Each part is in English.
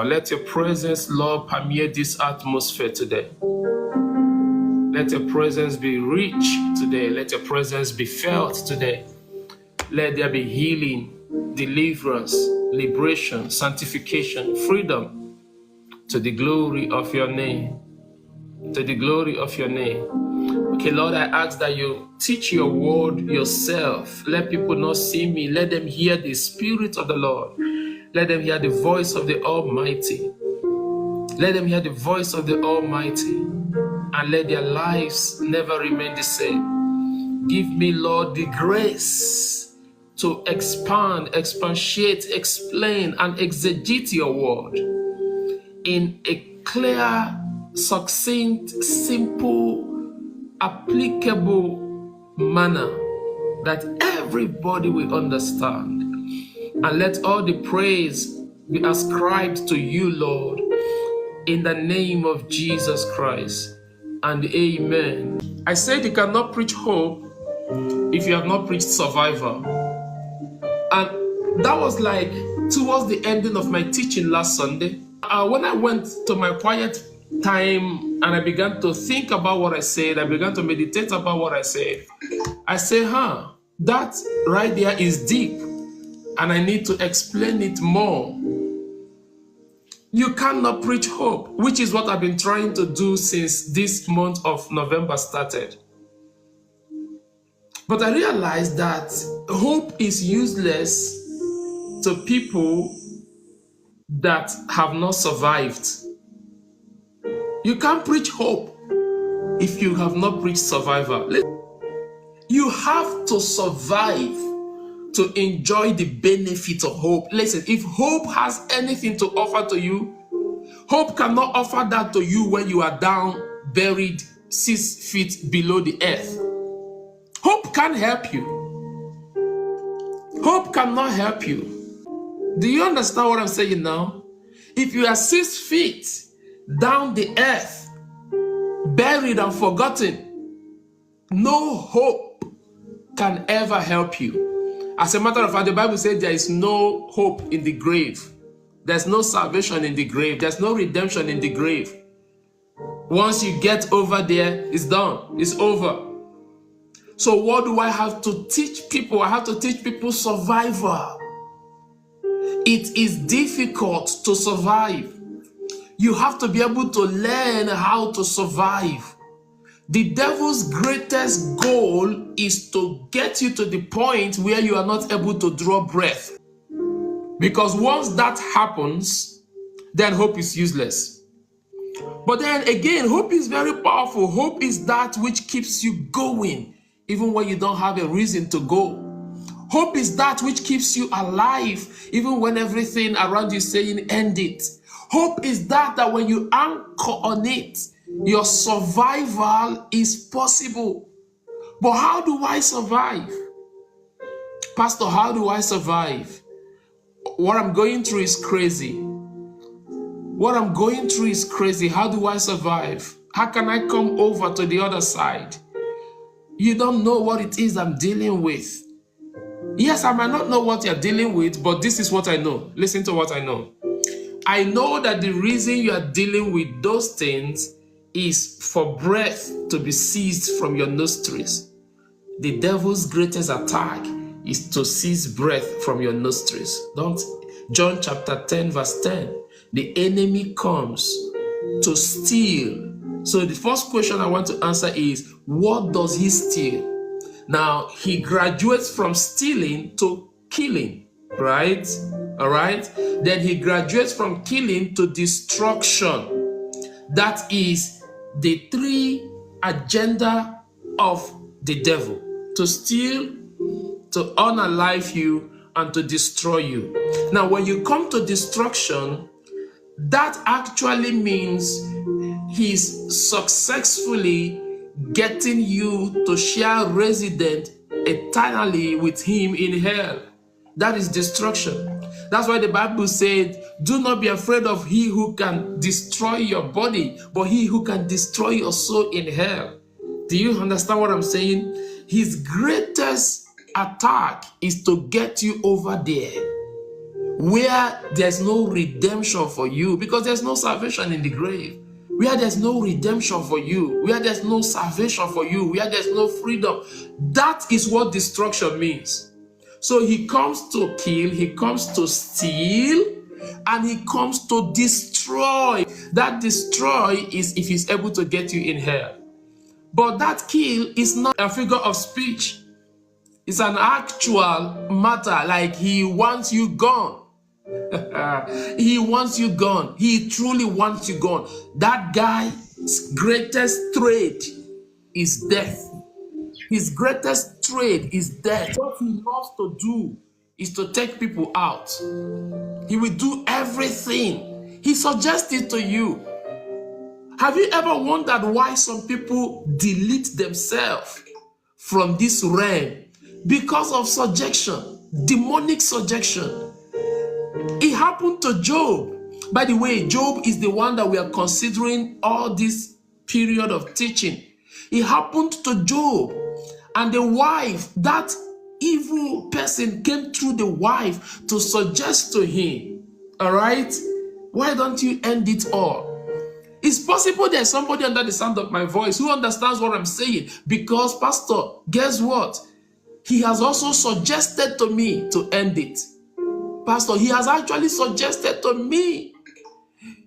Let your presence, Lord, permeate this atmosphere today. Let your presence be rich today. Let your presence be felt today. Let there be healing, deliverance, liberation, sanctification, freedom to the glory of your name. To the glory of your name. Okay, Lord, I ask that you teach your word yourself. Let people not see me. Let them hear the Spirit of the Lord. Let them hear the voice of the Almighty. Let them hear the voice of the Almighty. And let their lives never remain the same. Give me, Lord, the grace to expand, expatiate, explain, and exegete your word in a clear, succinct, simple, applicable manner that everybody will understand. And let all the praise be ascribed to you, Lord, in the name of Jesus Christ. And amen. I said you cannot preach hope if you have not preached survival. And that was like towards the ending of my teaching last Sunday. When I went to my quiet time and I began to think about what I said, I began to meditate about what I said. I said, that right there is deep and I need to explain it more. You cannot preach hope, which is what I've been trying to do since this month of November started. But I realized that hope is useless to people that have not survived. You can't preach hope if you have not preached survival. You have to survive to enjoy the benefit of hope. Listen, if hope has anything to offer to you, hope cannot offer that to you when you are down, buried 6 feet below the earth. Hope can't help you. Hope cannot help you. Do you understand what I'm saying now? If you are 6 feet down the earth, buried and forgotten, no hope can ever help you. As a matter of fact, the Bible says there is no hope in the grave. There's no salvation in the grave. There's no redemption in the grave. Once you get over there, it's done. It's over. So what do I have to teach people? I have to teach people survival. It is difficult to survive. You have to be able to learn how to survive. The devil's greatest goal is to get you to the point where you are not able to draw breath. Because once that happens, then hope is useless. But then again, hope is very powerful. Hope is that which keeps you going, even when you don't have a reason to go. Hope is that which keeps you alive, even when everything around you is saying, end it. Hope is that when you anchor on it, your survival is possible. But how do I survive? Pastor, how do I survive? What I'm going through is crazy. What I'm going through is crazy. How do I survive? How can I come over to the other side? You don't know what it is I'm dealing with. Yes, I might not know what you're dealing with, but this is what I know. Listen to what I know. I know that the reason you are dealing with those things is for breath to be seized from your nostrils. The devil's greatest attack is to seize breath from your nostrils. John chapter 10 verse 10. The enemy comes to steal. So the first question I want to answer is, what does he steal? Now, he graduates from stealing to killing, right? All right? Then he graduates from killing to destruction. That is the 3 agenda of the devil: to steal, to unalive you, and to destroy you. Now, when you come to destruction, that actually means he's successfully getting you to share residence eternally with him in hell. That is destruction. That's why the Bible said, do not be afraid of he who can destroy your body, but he who can destroy your soul in hell. Do you understand what I'm saying? His greatest attack is to get you over there. where there's no redemption for you, because there's no salvation in the grave. Where there's no redemption for you, where there's no salvation for you, where there's no freedom. That is what destruction means. So he comes to kill, he comes to steal, and he comes to destroy. That destroy is if he's able to get you in hell. But that kill is not a figure of speech. It's an actual matter, like he wants you gone. He wants you gone. He truly wants you gone. That guy's greatest trade is death. His greatest trade is death. What he loves to do is to take people out. He will do everything. He suggests it to you. Have you ever wondered why some people delete themselves from this realm? Because of subjection, demonic subjection. It happened to Job. By the way, Job is the one that we are considering all this period of teaching. It happened to Job. And the wife, that evil person came through the wife to suggest to him, all right, why don't you end it all? It's possible there's somebody under the sound of my voice who understands what I'm saying, because, Pastor, guess what? He has also suggested to me to end it. Pastor, he has actually suggested to me.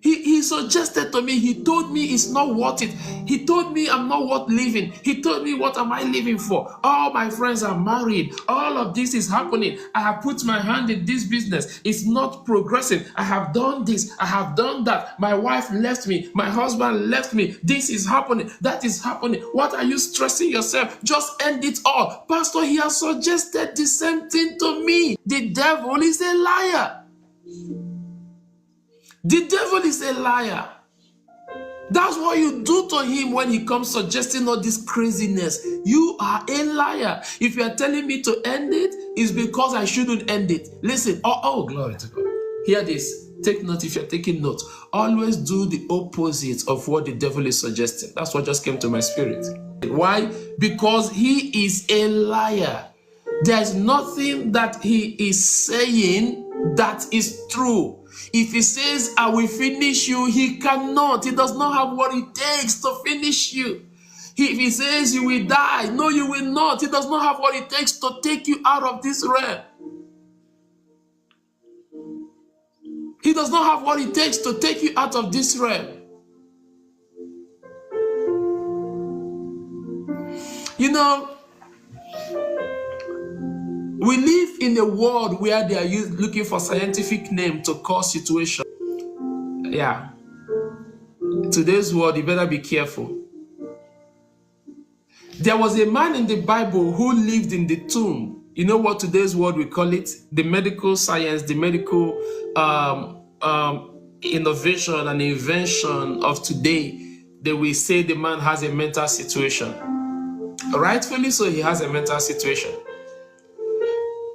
He suggested to me. He told me it's not worth it. He told me I'm not worth living. He told me, what am I living for? All my friends are married. All of this is happening. I have put my hand in this business. It's not progressing. I have done this. I have done that. My wife left me. My husband left me. This is happening. That is happening. What are you stressing yourself? Just end it all. Pastor, he has suggested the same thing to me. The devil is a liar. The devil is a liar. That's what you do to him when he comes suggesting all this craziness. You are a liar. If you are telling me to end it, it's because I shouldn't end it. Listen, oh, glory to God. Hear this. Take note if you're taking note. Always do the opposite of what the devil is suggesting. That's what just came to my spirit. Why? Because he is a liar. There's nothing that he is saying that is true. If he says, I will finish you, he cannot. He does not have what it takes to finish you. If he says you will die, no, you will not. He does not have what it takes to take you out of this realm. He does not have what it takes to take you out of this realm. You know, we live in a world where they are looking for scientific name to cause situation. Yeah. Today's world, you better be careful. There was a man in the Bible who lived in the tomb. You know what today's world we call it? The medical science, the medical innovation and invention of today. They will say the man has a mental situation. Rightfully so, he has a mental situation.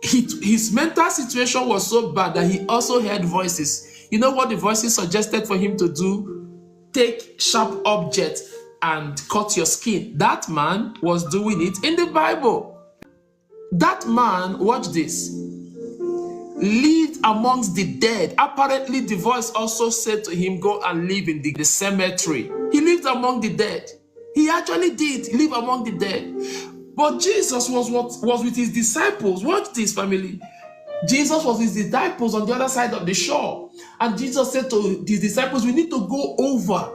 His mental situation was so bad that he also heard voices. You know what the voices suggested for him to do? Take sharp objects and cut your skin. That man was doing it in the Bible. That man, watch this, lived amongst the dead. Apparently, the voice also said to him, go and live in the cemetery. He lived among the dead. He actually did live among the dead. But Jesus was with his disciples. Watch this, family. Jesus was with his disciples on the other side of the shore. And Jesus said to his disciples, we need to go over.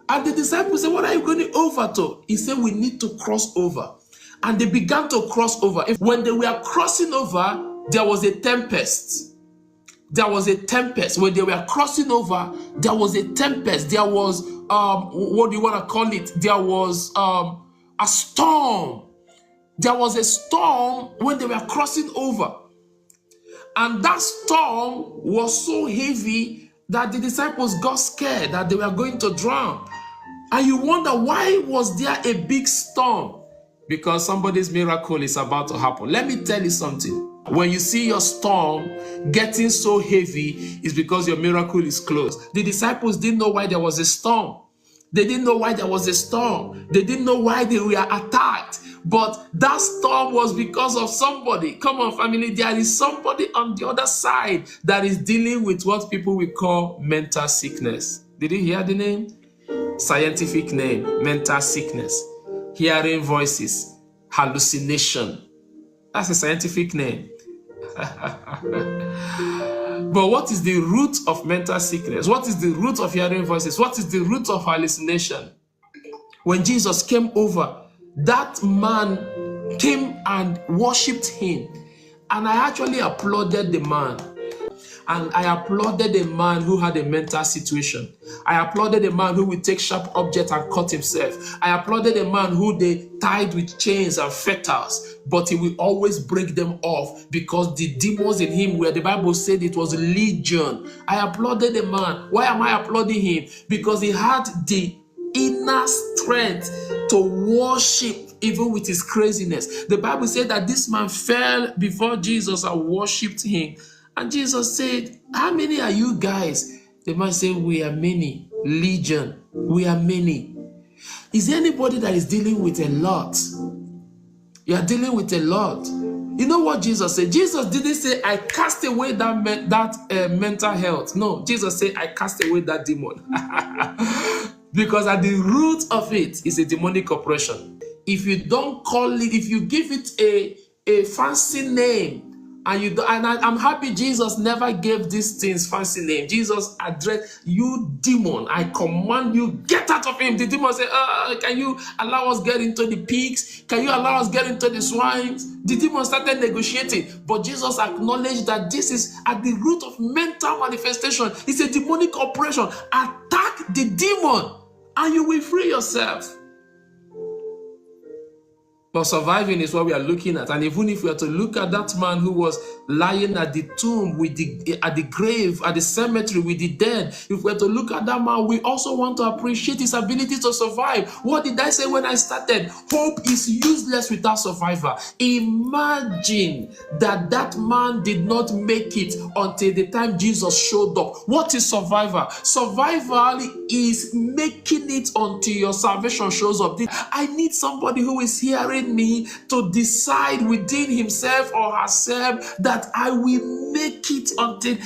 And the disciples said, what are you going over to? He said, we need to cross over. And they began to cross over. When they were crossing over, there was a tempest. There was a tempest. When they were crossing over, there was a tempest. There was, what do you want to call it? There was a storm. There was a storm when they were crossing over. And that storm was so heavy that the disciples got scared that they were going to drown. And you wonder, why was there a big storm? Because somebody's miracle is about to happen. Let me tell you something. When you see your storm getting so heavy, it's because your miracle is close. The disciples didn't know why there was a storm. They didn't know why there was a storm. They didn't know why they were attacked. But that storm was because of somebody. Come on, family, there is somebody on the other side that is dealing with what people will call mental sickness. Did you hear the name? Scientific name, mental sickness. Hearing voices, hallucination. That's a scientific name. But what is the root of mental sickness? What is the root of hearing voices? What is the root of hallucination? When Jesus came over, that man came and worshipped him. And I actually applauded the man. And I applauded a man who had a mental situation. I applauded a man who would take sharp objects and cut himself. I applauded a man who they tied with chains and fetters, but he will always break them off because the demons in him, where the Bible said it was legion. I applauded a man. Why am I applauding him? Because he had the inner strength to worship even with his craziness. The Bible said that this man fell before Jesus and worshipped him. And Jesus said, how many are you guys? The man said, we are many. Legion. We are many. Is there anybody that is dealing with a lot? You are dealing with a lot. You know what Jesus said? Jesus didn't say, I cast away that mental health. No, Jesus said, I cast away that demon. Because at the root of it is a demonic oppression. If you don't call it, if you give it a fancy name, and I'm happy Jesus never gave these things fancy name. Jesus addressed, you demon, I command you, get out of him. The demon said, can you allow us get into the pigs? Can you allow us get into the swines? The demon started negotiating, but Jesus acknowledged that this is at the root of mental manifestation. It's a demonic operation. Attack the demon and you will free yourself. But surviving is what we are looking at. And even if we are to look at that man who was lying at the tomb, at the grave, at the cemetery with the dead, if we are to look at that man, we also want to appreciate his ability to survive. What did I say when I started? Hope is useless without survivor. Imagine that man did not make it until the time Jesus showed up. What is survivor? Survival is making it until your salvation shows up. I need somebody who is hearing me to decide within himself or herself that I will make it until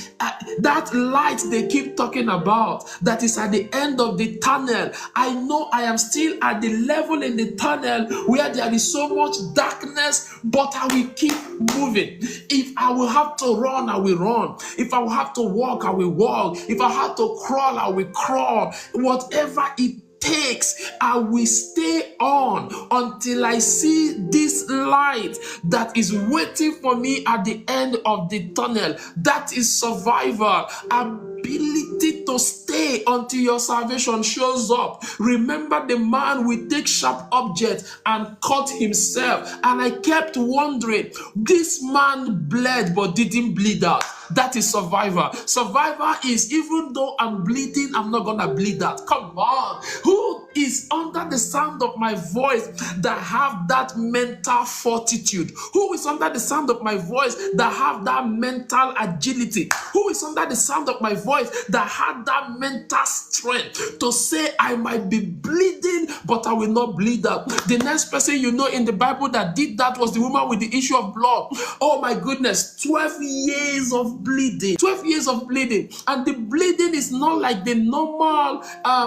that light they keep talking about, that is at the end of the tunnel. I know I am still at the level in the tunnel where there is so much darkness, but I will keep moving. If I will have to run, I will run. If I will have to walk, I will walk. If I have to crawl, I will crawl. Whatever it takes, I will stay on until I see this light that is waiting for me at the end of the tunnel. That is survival. Ability to stay until your salvation shows up. Remember, the man will take sharp objects and cut himself. And I kept wondering, this man bled but didn't bleed out. That is survivor. Survivor is, even though I'm bleeding, I'm not gonna bleed out. Come on. Who is under the sound of my voice that have that mental fortitude? Who is under the sound of my voice that have that mental agility? Who is under the sound of my voice that had that mental strength to say, I might be bleeding, but I will not bleed out? The next person you know in the Bible that did that was the woman with the issue of blood. Oh my goodness, 12 years of bleeding. 12 years of bleeding. And the bleeding is not like the normal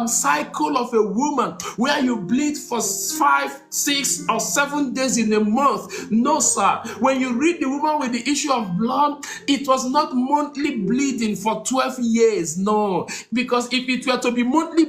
cycle of a woman where you bleed for 5, 6, or 7 days in a month. No, sir. When you read the woman with the issue of blood, it was not monthly bleeding for 12 years. No. Because if it were to be monthly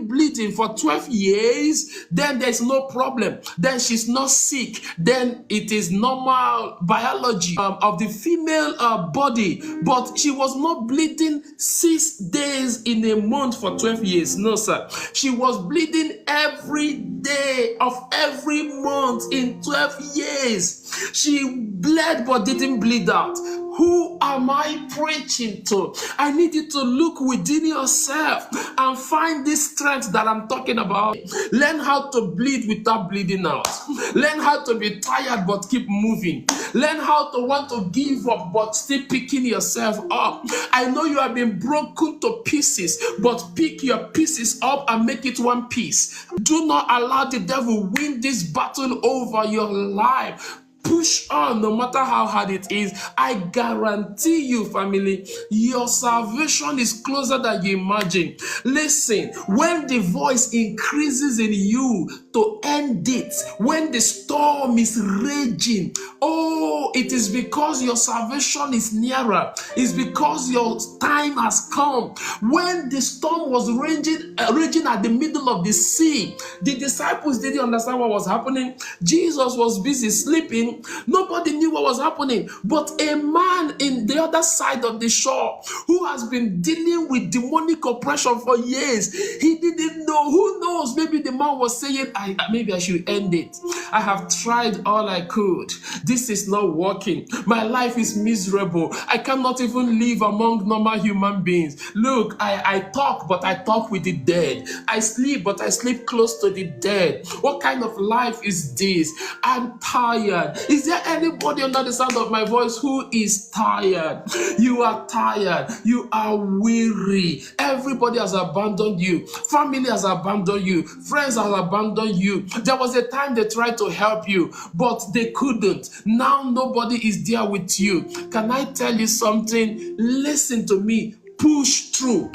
bleeding for 12 years, then there's no problem. Then she's not sick. Then it is normal biology of the female body. But she was not bleeding 6 days in a month for 12 years. No, sir. She was bleeding every day of every month in 12 years. She bled but didn't bleed out. Who am I preaching to? I need you to look within yourself and find this strength that I'm talking about. Learn how to bleed without bleeding out. Learn how to be tired but keep moving. Learn how to want to give up but still picking yourself up. I know you have been broken to pieces, but pick your pieces up and make it one piece. Do not allow the devil win this battle over your life. Push on no matter how hard it is. I guarantee you, family, your salvation is closer than you imagine. Listen, when the voice increases in you to end it, when the storm is raging, oh, it is because your salvation is nearer. It's because your time has come. When the storm was raging at the middle of the sea, the disciples didn't understand what was happening. Jesus was busy sleeping. Nobody knew what was happening, but a man in the other side of the shore who has been dealing with demonic oppression for years, he didn't know. Who knows? Maybe the man was saying, maybe I should end it. I have tried all I could. This is not working. My life is miserable. I cannot even live among normal human beings. Look, I talk, but I talk with the dead. I sleep, but I sleep close to the dead. What kind of life is this? I'm tired. Is there anybody under the sound of my voice who is tired? You are tired. You are weary. Everybody has abandoned you. Family has abandoned you. Friends have abandoned you. There was a time they tried to help you, but they couldn't. Now nobody is there with you. Can I tell you something? Listen to me. Push through.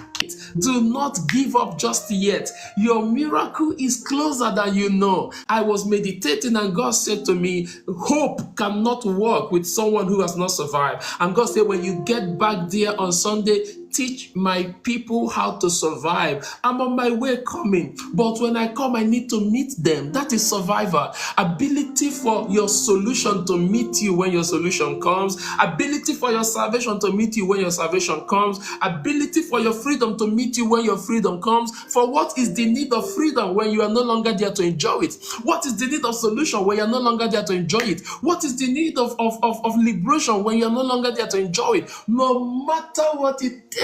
Do not give up just yet. Your miracle is closer than you know. I was meditating and God said to me, hope cannot work with someone who has not survived. And God said, when you get back there on Sunday, teach my people how to survive. I'm on my way coming, but when I come, I need to meet them. That is survivor. Ability for your solution to meet you when your solution comes. Ability for your salvation to meet you when your salvation comes. Ability for your freedom to meet you when your freedom comes. For what is the need of freedom when you are no longer there to enjoy it? What is the need of solution when you are no longer there to enjoy it? What is the need of liberation when you are no longer there to enjoy it? No matter what it takes,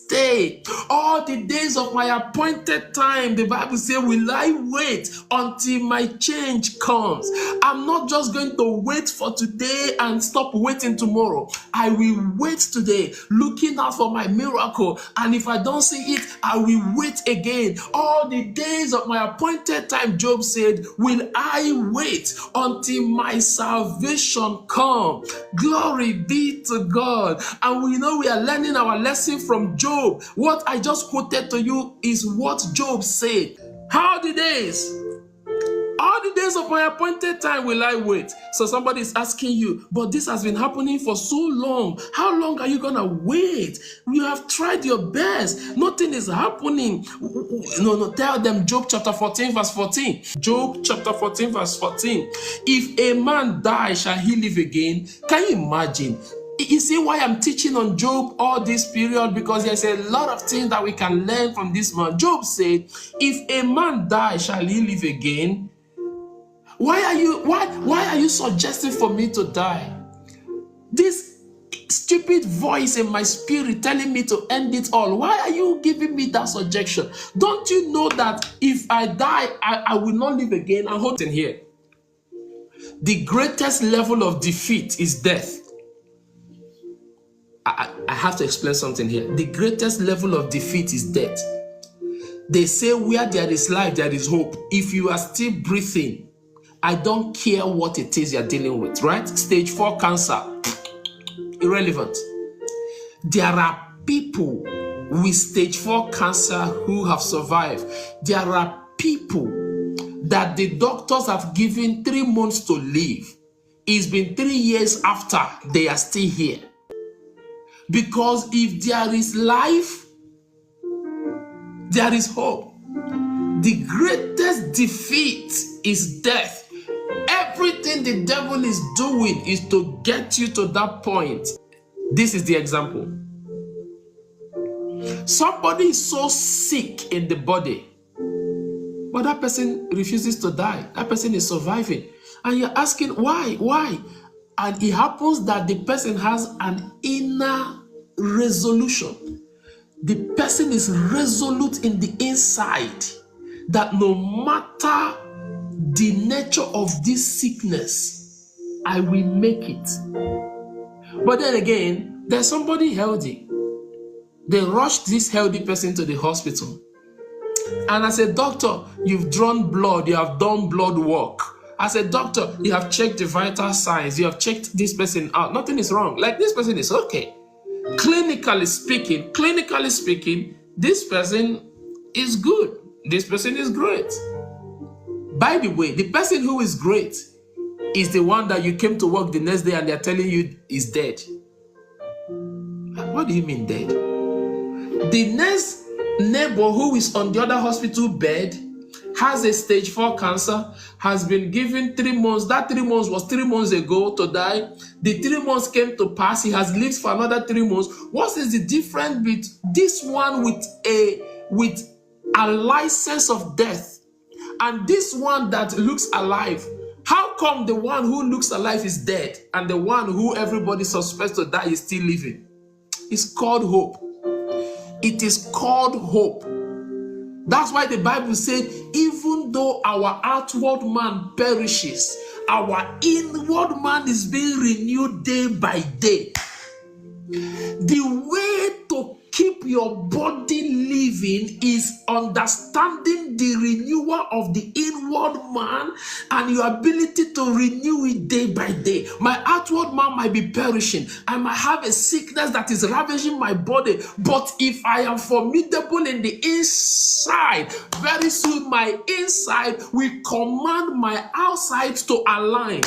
stay. All the days of my appointed time, the Bible says, will I wait until my change comes. I'm not just going to wait for today and stop waiting tomorrow. I will wait today, looking out for my miracle. And if I don't see it, I will wait again. All the days of my appointed time, Job said, will I wait until my salvation come. Glory be to God. And we know we are learning our lesson from Job. What I just quoted to you is what Job said. All the days of my appointed time will I wait. So somebody is asking you, but this has been happening for so long. How long are you going to wait? You have tried your best. Nothing is happening. No, tell them Job chapter 14 verse 14. Job chapter 14 verse 14. If a man die, shall he live again? Can you imagine? You see why I'm teaching on Job all this period? Because there's a lot of things that we can learn from this man. Job said, if a man die, shall he live again? Why are you suggesting for me to die? This stupid voice in my spirit telling me to end it all. Why are you giving me that suggestion? Don't you know that if I die, I will not live again? I'm holding here. The greatest level of defeat is death. I have to explain something here. The greatest level of defeat is death. They say where there is life, there is hope. If you are still breathing, I don't care what it is you're dealing with, right? Stage 4 cancer, irrelevant. There are people with stage 4 cancer who have survived. There are people that the doctors have given 3 months to live. It's been 3 years after they are still here. Because if there is life, there is hope. The greatest defeat is death. Everything the devil is doing is to get you to that point. This is the example. Somebody is so sick in the body, but that person refuses to die. That person is surviving. And you're asking, why? Why? And it happens that the person has an inner resolution. The person is resolute in the inside that no matter the nature of this sickness, I will make it. But then again, there's somebody healthy. They rushed this healthy person to the hospital. And as a doctor, you've drawn blood, you have done blood work. As a doctor, you have checked the vital signs, you have checked this person out. Nothing is wrong. Like, this person is okay. Clinically speaking, this person is good. This person is great. By the way, the person who is great is the one that you came to work the next day and they're telling you is dead. What do you mean dead? The next neighbor who is on the other hospital bed has a stage 4 cancer, has been given 3 months. That 3 months was 3 months ago to die. The 3 months came to pass. He has lived for another 3 months. What is the difference with this one with a license of death and this one that looks alive? How come the one who looks alive is dead and the one who everybody suspects to die is still living? It's called hope. It is called hope. That's why the Bible said, even though our outward man perishes, our inward man is being renewed day by day. The way to keep your body living is understanding the renewal of the inward man and your ability to renew it day by day. My outward man might be perishing. I might have a sickness that is ravaging my body, but if I am formidable in the inside, very soon my inside will command my outside to align.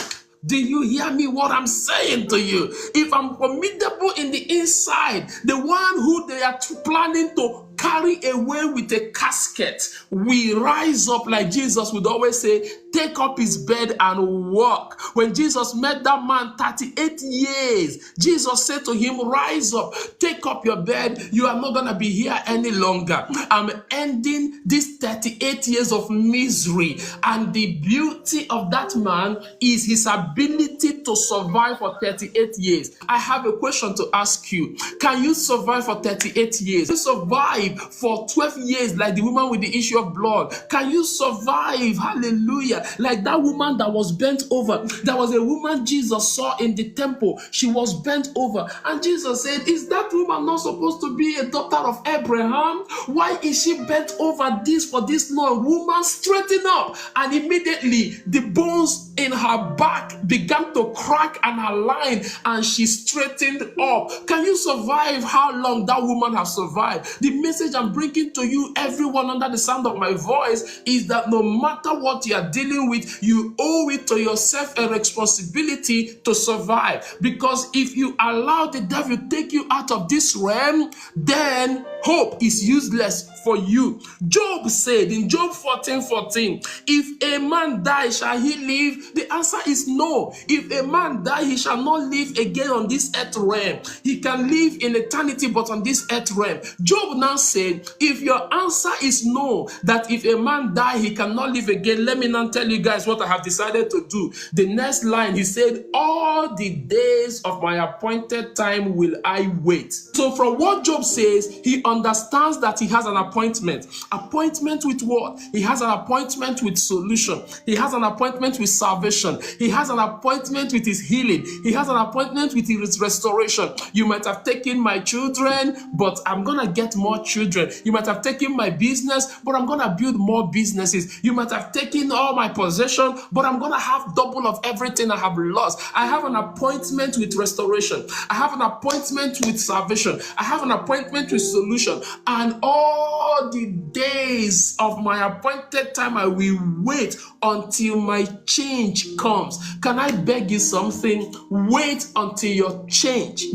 Do you hear me what I'm saying to you? If I'm formidable in the inside, the one who they are planning to carry away with a casket will rise up, like Jesus would always say, take up his bed and walk. When Jesus met that man 38 years, Jesus said to him, rise up, take up your bed. You are not going to be here any longer. I'm ending this 38 years of misery. And the beauty of that man is his ability to survive for 38 years. I have a question to ask you. Can you survive for 38 years? Can you survive for 12 years like the woman with the issue of blood? Can you survive, hallelujah, like that woman that was bent over? There was a woman Jesus saw in the temple. She was bent over. And Jesus said, is that woman not supposed to be a daughter of Abraham? Why is she bent over this for this long? Woman, straighten up. And immediately the bones in her back began to crack and align, and she straightened up. Can you survive how long that woman has survived? The message I'm bringing to you, everyone under the sound of my voice, is that no matter what you are dealing with, you owe it to yourself a responsibility to survive. Because if you allow the devil to take you out of this realm, then hope is useless for you. Job said in Job 14:14, if a man die, shall he live? The answer is no. If a man die, he shall not live again on this earth realm. He can live in eternity, but on this earth realm. Job now said, if your answer is no, that if a man die, he cannot live again, let me now tell you guys what I have decided to do. The next line, he said, all the days of my appointed time will I wait. So from what Job says, he understands that he has an appointment. Appointment with what? He has an appointment with solution. He has an appointment with salvation. He has an appointment with his healing. He has an appointment with his restoration. You might have taken my children, but I'm going to get more children. You might have taken my business, but I'm going to build more businesses. You might have taken all my possession, but I'm going to have double of everything I have lost. I have an appointment with restoration. I have an appointment with salvation. I have an appointment with solution. And all the days of my appointed time, I will wait until my change comes. Can I beg you something? Wait until your change.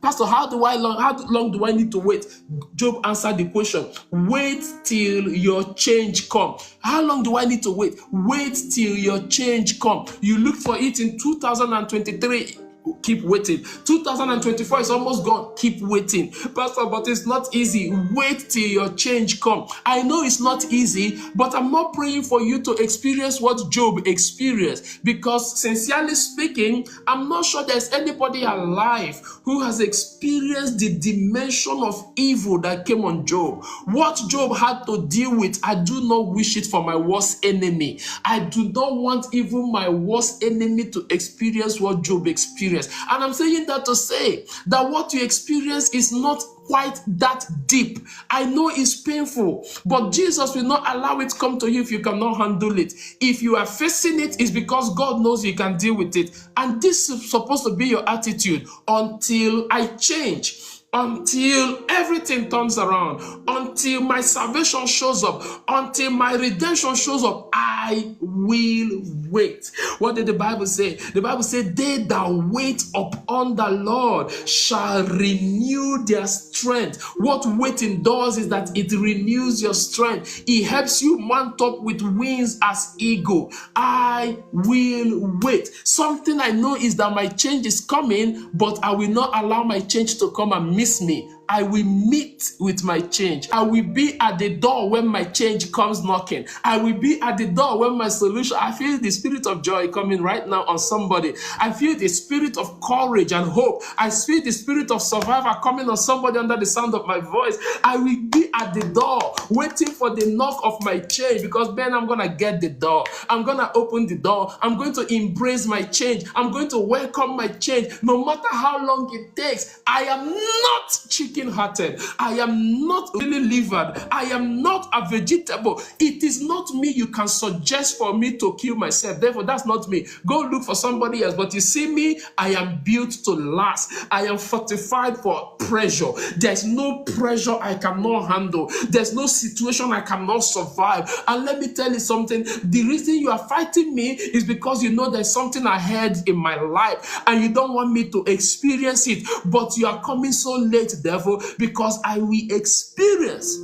Pastor, how long do I need to wait? Job answered the question. Wait till your change comes. How long do I need to wait? Wait till your change comes. You look for it in 2023. Keep waiting. 2024 is almost gone. Keep waiting. Pastor, but it's not easy. Wait till your change come. I know it's not easy, but I'm not praying for you to experience what Job experienced, because sincerely speaking, I'm not sure there's anybody alive who has experienced the dimension of evil that came on Job. What Job had to deal with, I do not wish it for my worst enemy. I do not want even my worst enemy to experience what Job experienced. And I'm saying that to say that what you experience is not quite that deep. I know it's painful, but Jesus will not allow it to come to you if you cannot handle it. If you are facing it, it's because God knows you can deal with it. And this is supposed to be your attitude until I change. Until everything turns around, until my salvation shows up, until my redemption shows up, I will wait. What did the Bible say? The Bible said, they that wait upon the Lord shall renew their strength. What waiting does is that it renews your strength. It helps you mount up with wings as eagle. I will wait. Something I know is that my change is coming, but I will not allow my change to come and miss me. I will meet with my change. I will be at the door when my change comes knocking. I will be at the door when my solution. I feel the spirit of joy coming right now on somebody. I feel the spirit of courage and hope. I feel the spirit of survivor coming on somebody under the sound of my voice. I will be at the door waiting for the knock of my change, because then I'm going to get the door. I'm going to open the door. I'm going to embrace my change. I'm going to welcome my change no matter how long it takes. I am not chicken-hearted. I am not really livered. I am not a vegetable. It is not me you can suggest for me to kill myself. Therefore, that's not me. Go look for somebody else. But you see me, I am built to last. I am fortified for pressure. There's no pressure I cannot handle. There's no situation I cannot survive. And let me tell you something. The reason you are fighting me is because you know there's something ahead in my life and you don't want me to experience it. But you are coming so late, devil, because I will experience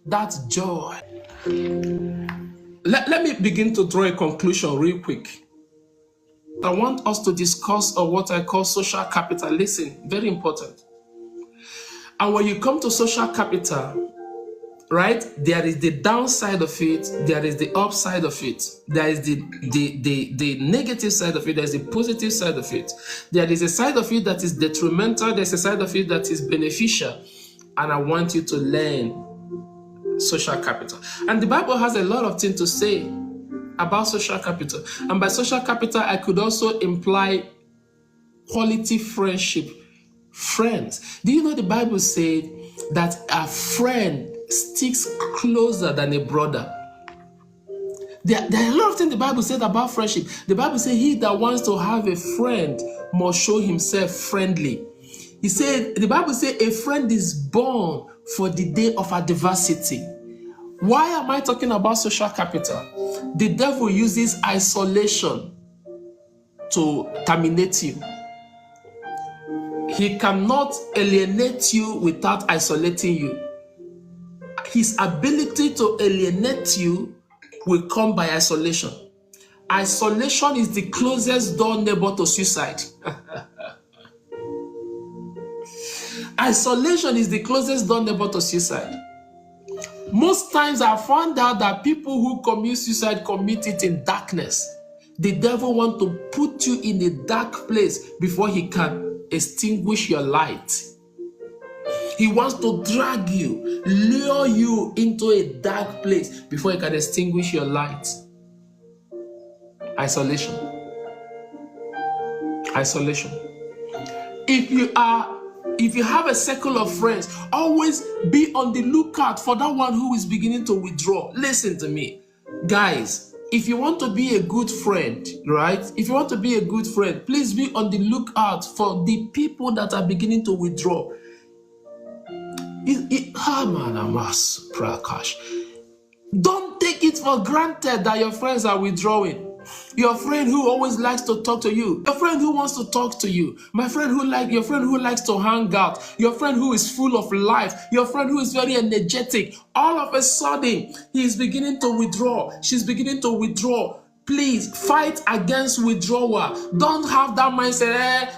that joy. Let me begin to draw a conclusion real quick. I want us to discuss what I call social capital. Listen, very important. And when you come to social capital, right, there is the downside of it, there is the upside of it, there is the negative side of it, there is the positive side of it. There is a side of it that is detrimental, there's a side of it that is beneficial. And I want you to learn social capital. And the Bible has a lot of things to say about social capital. And by social capital, I could also imply quality friendship. Friends. Do you know the Bible said that a friend sticks closer than a brother? There are a lot of things the Bible said about friendship. The Bible says he that wants to have a friend must show himself friendly. He said, the Bible says a friend is born for the day of adversity. Why am I talking about social capital? The devil uses isolation to terminate you. He cannot alienate you without isolating you. His ability to alienate you will come by isolation. Isolation is the closest door neighbor to suicide. Isolation is the closest door neighbor to suicide. Most times I found out that people who commit suicide commit it in darkness. The devil wants to put you in a dark place before he can extinguish your light. He wants to drag you, lure you into a dark place before he can extinguish your light. Isolation. Isolation. If you have a circle of friends, always be on the lookout for that one who is beginning to withdraw. Listen to me, guys. If you want to be a good friend, right? If you want to be a good friend, please be on the lookout for the people that are beginning to withdraw. Don't take it for granted that your friends are withdrawing. Your friend who always likes to talk to you, your friend who wants to talk to you, your friend who likes to hang out, your friend who is full of life, your friend who is very energetic, all of a sudden he is beginning to withdraw, she's beginning to withdraw. Please fight against withdrawal. Don't have that mindset.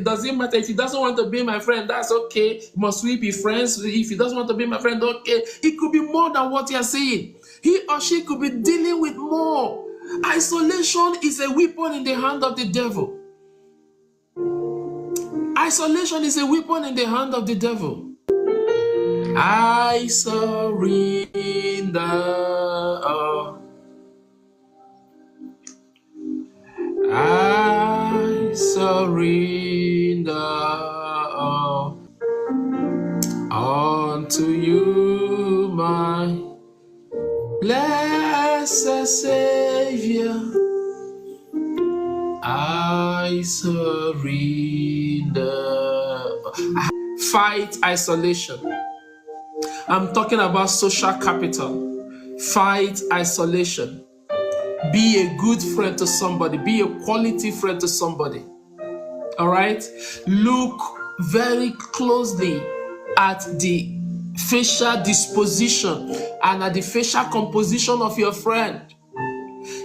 Does it matter if he doesn't want to be my friend? That's okay. Must we be friends? If he doesn't want to be my friend, okay. It could be more than what you're saying. He or she could be dealing with more. Isolation is a weapon in the hand of the devil. Isolation is a weapon in the hand of the devil. I surrender. I surrender unto you, my blessed Savior. I surrender. Fight isolation. I'm talking about social capital. Fight isolation. Be a good friend to somebody. Be a quality friend to somebody. All right? Look very closely at the facial disposition and at the facial composition of your friend.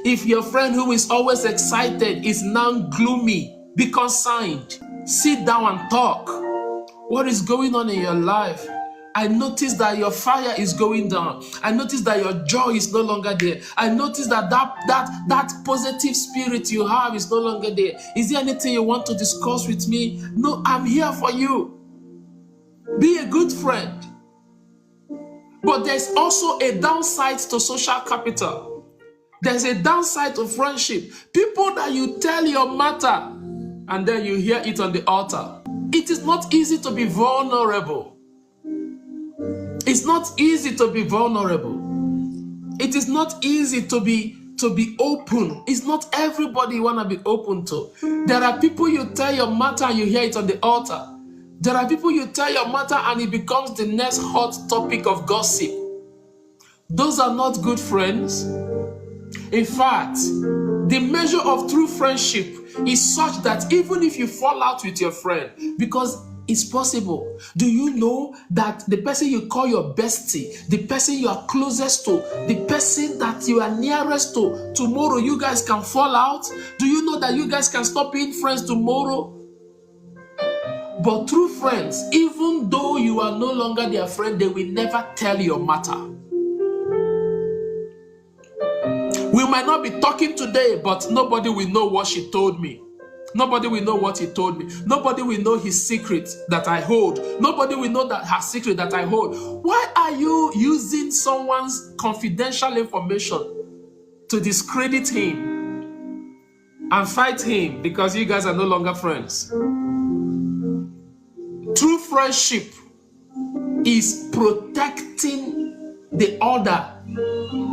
If your friend who is always excited is now gloomy, be concerned. Sit down and talk. What is going on in your life? I noticed that your fire is going down. I noticed that your joy is no longer there. I noticed that that positive spirit you have is no longer there. Is there anything you want to discuss with me? No, I'm here for you. Be a good friend. But there's also a downside to social capital. There's a downside to friendship. People that you tell your matter and then you hear it on the altar. It is not easy to be vulnerable. It's not easy to be vulnerable. It is not easy to be open. It's not everybody you want to be open to. There are people you tell your matter and you hear it on the altar. There are people you tell your matter and it becomes the next hot topic of gossip. Those are not good friends. In fact, the measure of true friendship is such that even if you fall out with your friend, because it's possible. Do you know that the person you call your bestie, the person you are closest to, the person that you are nearest to, tomorrow you guys can fall out? Do you know that you guys can stop being friends tomorrow? But true friends, even though you are no longer their friend, they will never tell your matter. We might not be talking today, but nobody will know what she told me. Nobody will know what he told me. Nobody will know his secret that I hold. Nobody will know that her secret that I hold. Why are you using someone's confidential information to discredit him and fight him because you guys are no longer friends? True friendship is protecting the other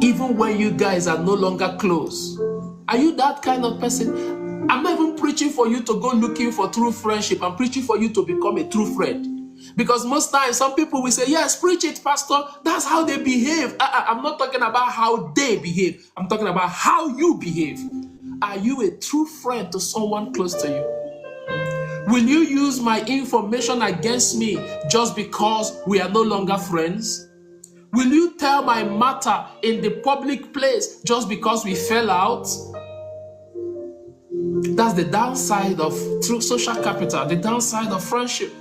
even when you guys are no longer close. Are you that kind of person? I'm not even preaching for you to go looking for true friendship. I'm preaching for you to become a true friend. Because most times some people will say, yes, preach it, pastor. That's how they behave. I'm not talking about how they behave. I'm talking about how you behave. Are you a true friend to someone close to you? Will you use my information against me just because we are no longer friends? Will you tell my matter in the public place just because we fell out? That's the downside of true social capital, the downside of friendship.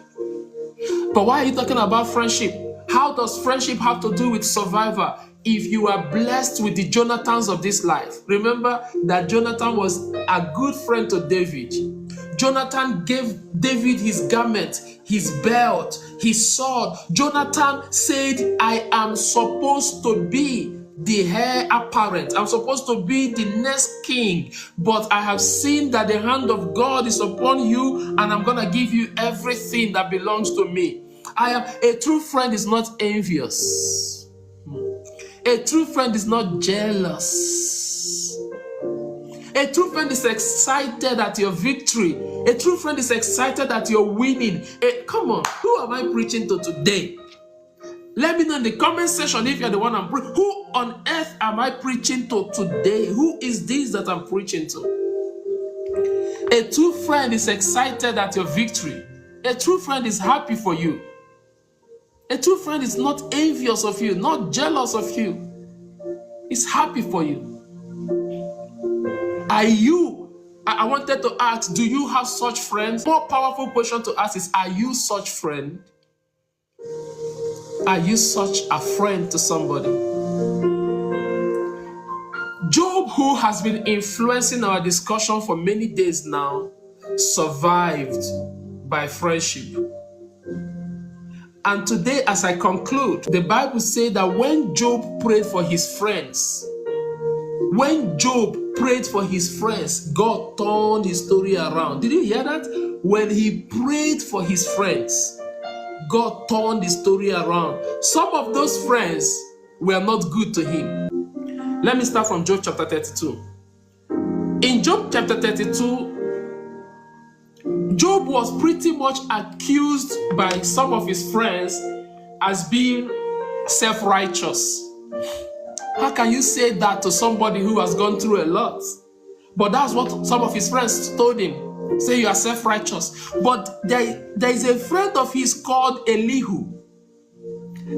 But why are you talking about friendship? How does friendship have to do with survival? If you are blessed with the Jonathans of this life, remember that Jonathan was a good friend to David. Jonathan gave David his garment, his belt, his sword. Jonathan said, I am supposed to be the heir apparent. I'm supposed to be the next king, but I have seen that the hand of God is upon you, and I'm going to give you everything that belongs to me. A true friend is not envious. A true friend is not jealous. A true friend is excited at your victory. A true friend is excited at your winning. Come on, who am I preaching to today? Let me know in the comment section if you're the one I'm preaching. Who on earth am I preaching to today? Who is this that I'm preaching to? A true friend is excited at your victory. A true friend is happy for you. A true friend is not envious of you, not jealous of you. He's happy for you. Are you, I wanted to ask, do you have such friends? More powerful question to ask is, are you such friend? Are you such a friend to somebody? Job, who has been influencing our discussion for many days now, survived by friendship. And today, as I conclude, the Bible says that when Job prayed for his friends, God turned his story around. Did you hear that? When he prayed for his friends, God turned his story around. Some of those friends were not good to him. Let me start from Job chapter 32. In Job chapter 32, Job was pretty much accused by some of his friends as being self-righteous. How can you say that to somebody who has gone through a lot? But that's what some of his friends told him. Say you are self-righteous. But there is a friend of his called Elihu.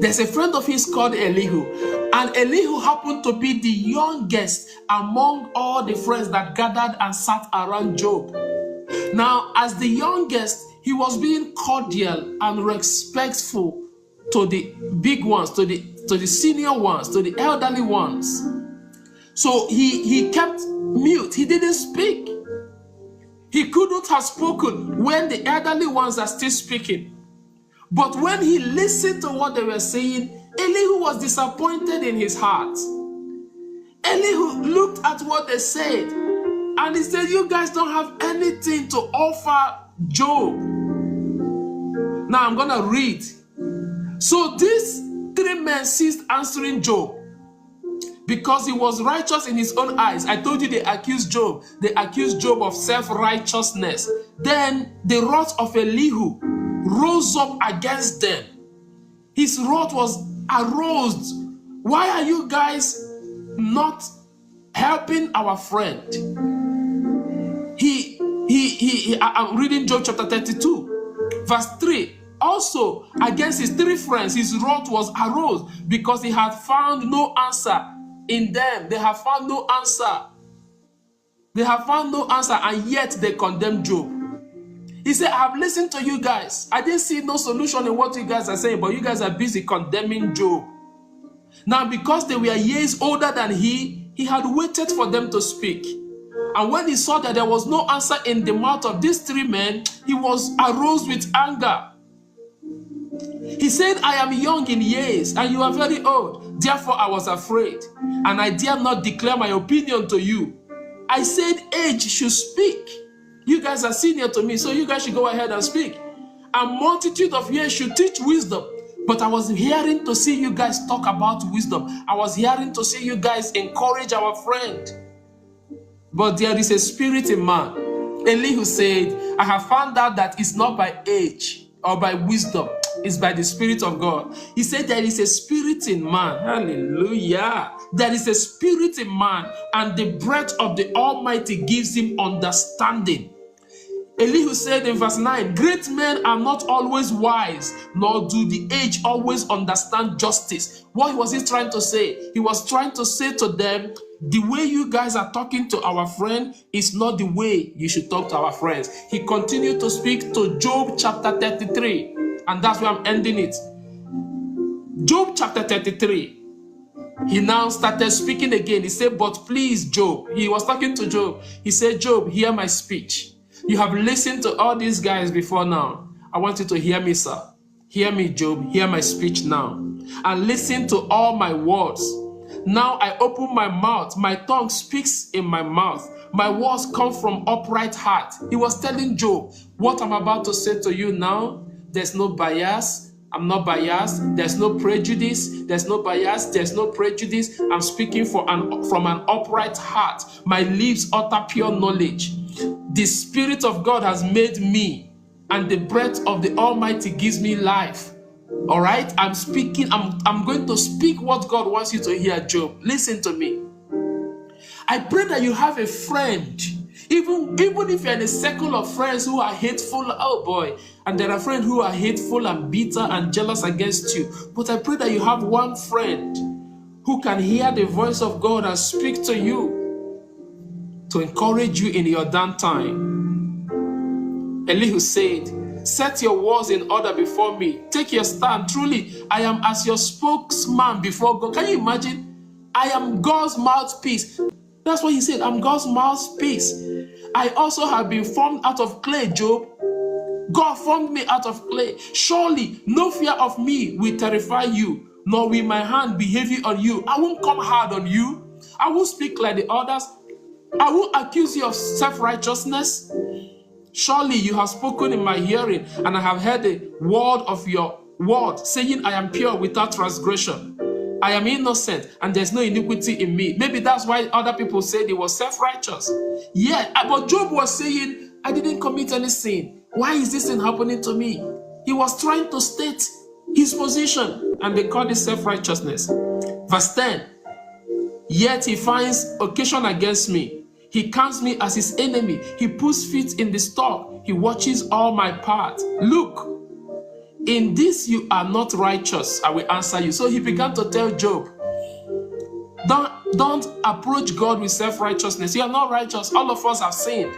There's a friend of his called Elihu. And Elihu happened to be the youngest among all the friends that gathered and sat around Job. Now, as the youngest, he was being cordial and respectful to the big ones, to the senior ones, to the elderly ones. So he kept mute. He didn't speak. He couldn't have spoken when the elderly ones are still speaking. But when he listened to what they were saying, Elihu was disappointed in his heart. Elihu looked at what they said and he said, you guys don't have anything to offer Job. Now I'm going to read. So these three men ceased answering Job because he was righteous in his own eyes. I told you they accused Job. They accused Job of self-righteousness. Then the wrath of Elihu rose up against them. His wrath was aroused. Why are you guys not helping our friend? I'm reading Job chapter 32, verse 3. Also, against his three friends, his wrath was aroused because he had found no answer in them. They have found no answer. They have found no answer, and yet they condemned Job. He said, I have listened to you guys. I didn't see no solution in what you guys are saying, but you guys are busy condemning Job. Now, because they were years older than he had waited for them to speak. And when he saw that there was no answer in the mouth of these three men, he was aroused with anger. He said, I am young in years, and you are very old. Therefore, I was afraid, and I dare not declare my opinion to you. I said, age should speak. You guys are senior to me, so you guys should go ahead and speak. A multitude of years should teach wisdom. But I was hearing to see you guys talk about wisdom. I was hearing to see you guys encourage our friend. But there is a spirit in man. Elihu said, I have found out that it's not by age or by wisdom. It's by the Spirit of God. He said there is a spirit in man. Hallelujah. There is a spirit in man, and the breath of the Almighty gives him understanding. Elihu said in verse 9, great men are not always wise, nor do the aged always understand justice. What was he trying to say? He was trying to say to them, the way you guys are talking to our friend is not the way you should talk to our friends. He continued to speak to Job chapter 33, and that's where I'm ending it. Job chapter 33. He now started speaking again. He said, but please, Job. He was talking to Job. He said, Job, hear my speech. You have listened to all these guys before now. I want you to hear me, sir. Hear me, Job. Hear my speech now. And listen to all my words. Now I open my mouth. My tongue speaks in my mouth. My words come from upright heart. He was telling Job, what I'm about to say to you now, there's no bias. I'm not biased. There's no prejudice. There's no bias. There's no prejudice. I'm speaking from an upright heart. My lips utter pure knowledge. The Spirit of God has made me, and the breath of the Almighty gives me life. All right? I'm speaking. I'm going to speak what God wants you to hear, Job. Listen to me. I pray that you have a friend. Even if you're in a circle of friends who are hateful, oh boy, and there are friends who are hateful and bitter and jealous against you. But I pray that you have one friend who can hear the voice of God and speak to you to encourage you in your downtime. Elihu said, set your words in order before me. Take your stand. Truly, I am as your spokesman before God. Can you imagine? I am God's mouthpiece. That's what he said. I'm God's mouthpiece. I also have been formed out of clay, Job. God formed me out of clay. Surely, no fear of me will terrify you, nor will my hand be heavy on you. I won't come hard on you. I won't speak like the others. I won't accuse you of self-righteousness. Surely you have spoken in my hearing, and I have heard the word of your word, saying, I am pure without transgression. I am innocent, and there's no iniquity in me. Maybe that's why other people said he was self-righteous. Yeah, but Job was saying, I didn't commit any sin. Why is this thing happening to me? He was trying to state his position, and they called it self-righteousness. Verse 10, yet he finds occasion against me. He counts me as his enemy. He puts feet in the stock. He watches all my path. Look, in this you are not righteous. I will answer you. So he began to tell Job, don't approach God with self-righteousness. You are not righteous. All of us have sinned.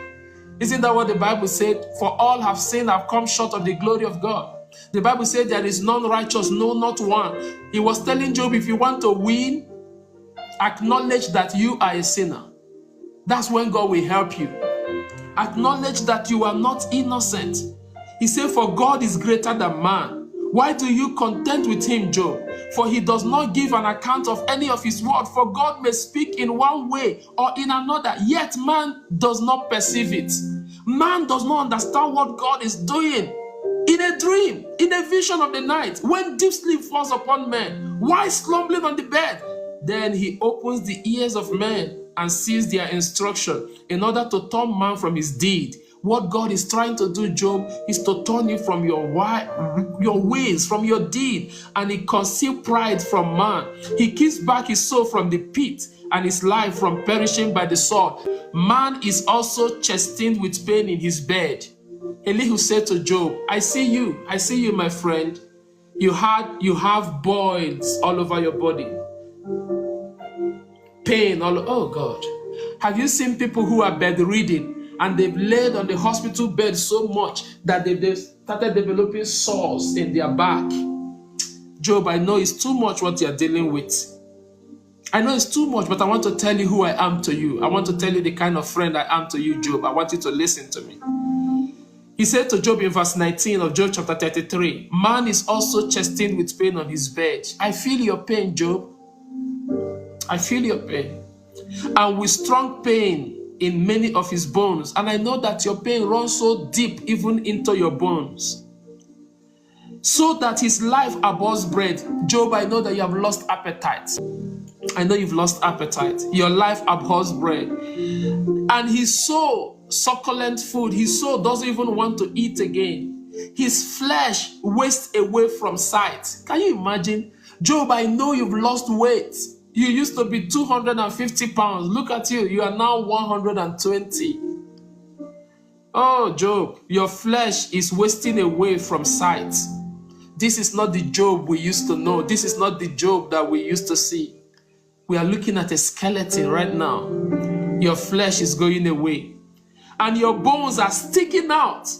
Isn't that what the Bible said? For all have sinned, have come short of the glory of God. The Bible said there is none righteous, no, not one. He was telling Job, if you want to win, acknowledge that you are a sinner. That's when God will help you. Acknowledge that you are not innocent. He said, for God is greater than man. Why do you contend with him, Job? For he does not give an account of any of his word. For God may speak in one way or in another, yet man does not perceive it. Man does not understand what God is doing. In a dream, in a vision of the night, when deep sleep falls upon men, while slumbering on the bed, then he opens the ears of men and sees their instruction in order to turn man from his deed. What God is trying to do, Job, is to turn you from your ways, from your deed, and he conceals pride from man. He keeps back his soul from the pit and his life from perishing by the sword. Man is also chastened with pain in his bed. Elihu said to Job, I see you, my friend. You have boils all over your body. Pain oh God. Have you seen people who are bedridden and they've laid on the hospital bed so much that they've started developing sores in their back? Job, I know it's too much what you're dealing with. I know it's too much, but I want to tell you who I am to you. I want to tell you the kind of friend I am to you, Job. I want you to listen to me. He said to Job in verse 19 of Job chapter 33, man is also chastened with pain on his bed. I feel your pain, Job. I feel your pain. And with strong pain in many of his bones. And I know that your pain runs so deep even into your bones. So that his life abhors bread. Job, I know that you have lost appetite. I know you've lost appetite. Your life abhors bread. And his soul, succulent food, his soul doesn't even want to eat again. His flesh wastes away from sight. Can you imagine? Job, I know you've lost weight. You used to be 250 pounds. Look at you. You are now 120. Oh, Job, your flesh is wasting away from sight. This is not the Job we used to know. This is not the Job that we used to see. We are looking at a skeleton right now. Your flesh is going away. And your bones are sticking out,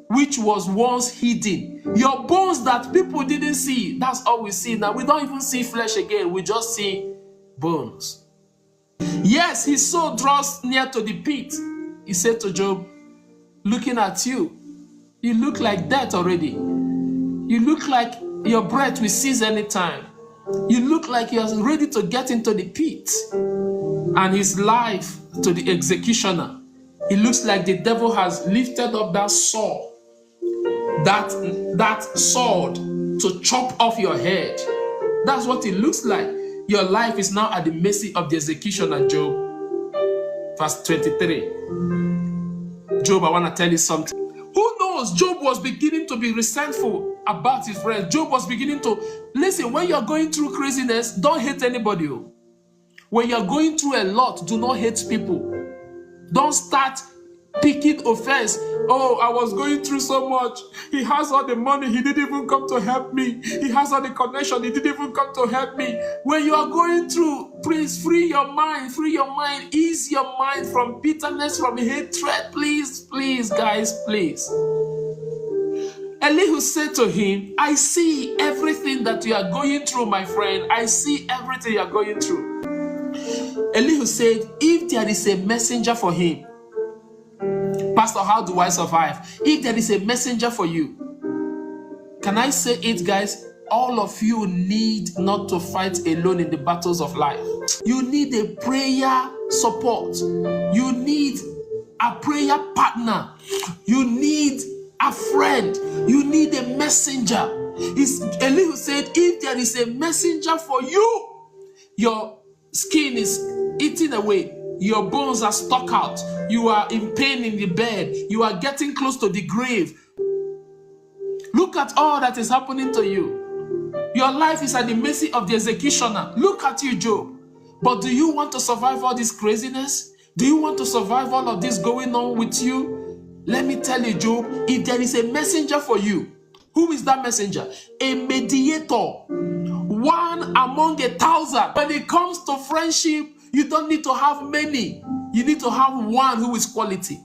which was once hidden. Your bones that people didn't see. That's all we see now. We don't even see flesh again. We just see bones. Yes, his soul draws near to the pit. He said to Job, looking at you, you look like death already. You look like your breath will cease anytime. You look like you're ready to get into the pit. And his life to the executioner. It looks like the devil has lifted up that sword, that sword to chop off your head. That's what it looks like. Your life is now at the mercy of the executioner, Job. Verse 23. Job, I want to tell you something. Who knows? Job was beginning to be resentful about his friends. Job was beginning to, listen, when you're going through craziness, don't hate anybody. When you're going through a lot, do not hate people. Don't start picking offense. Oh, I was going through so much. He has all the money. He didn't even come to help me. He has all the connection. He didn't even come to help me. When you are going through, please free your mind. Free your mind. Ease your mind from bitterness, from hatred. Please, please, guys, please. Elihu said to him, I see everything that you are going through, my friend. I see everything you are going through. Elihu said, if there is a messenger for him, Pastor, how do I survive? If there is a messenger for you, can I say it, guys? All of you need not to fight alone in the battles of life. You need a prayer support. You need a prayer partner. You need a friend. You need a messenger. Elihu said, if there is a messenger for you, your skin is eating away. Your bones are stuck out. You are in pain in the bed. You are getting close to the grave. Look at all that is happening to you. Your life is at the mercy of the executioner. Look at you, Job. But do you want to survive all this craziness? Do you want to survive all of this going on with you? Let me tell you, Job, if there is a messenger for you, who is that messenger? A mediator. One among 1,000. When it comes to friendship, you don't need to have many. You need to have one who is quality.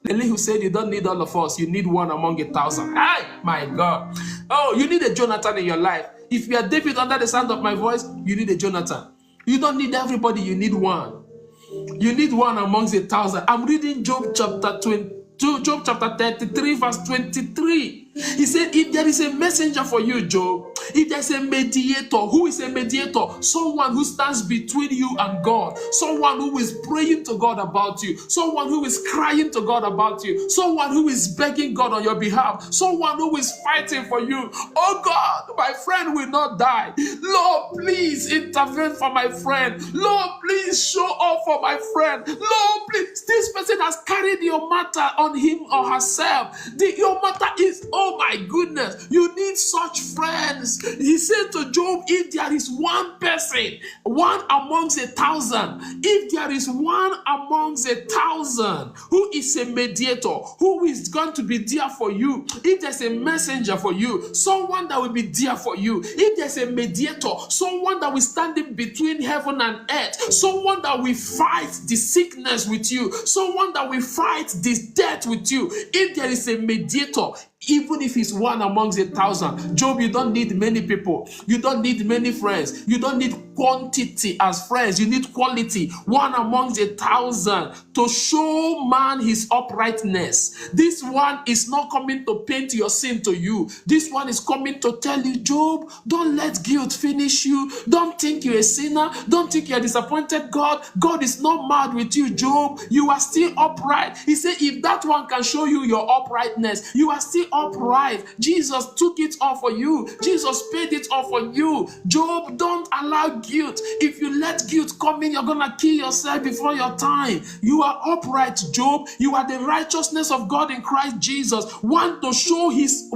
Elihu said you don't need all of us. You need one among 1,000. Hey, my God. Oh, you need a Jonathan in your life. If you are David under the sound of my voice, you need a Jonathan. You don't need everybody. You need one. You need one amongst 1,000. I'm reading Job chapter 33 verse 23. He said, if there is a messenger for you, Job, if there's a mediator, who is a mediator? Someone who stands between you and God. Someone who is praying to God about you. Someone who is crying to God about you. Someone who is begging God on your behalf. Someone who is fighting for you. Oh God, my friend will not die. Lord, please intervene for my friend. Lord, please show up for my friend. Lord, please. This person has carried your matter on him or herself. Your matter is, oh my goodness, you need such friends. He said to Job, if there is one person, one amongst 1,000, if there is one amongst 1,000 who is a mediator, who is going to be there for you, if there's a messenger for you, someone that will be there for you, if there's a mediator, someone that will stand in between heaven and earth, someone that will fight the sickness with you, someone that will fight this death with you, if there is a mediator, even if it's one amongst 1,000. Job, you don't need many people. You don't need many friends. You don't need quantity as friends. You need quality. One amongst 1,000 to show man his uprightness. This one is not coming to paint your sin to you. This one is coming to tell you, Job, don't let guilt finish you. Don't think you're a sinner. Don't think you're disappointed God. God is not mad with you, Job. You are still upright. He said, if that one can show you your uprightness, you are still upright. Jesus took it all for you. Jesus paid it all for you. Job, don't allow guilt. If you let guilt come in, you're gonna kill yourself before your time. You are upright, Job. You are the righteousness of God in Christ Jesus. Want to show his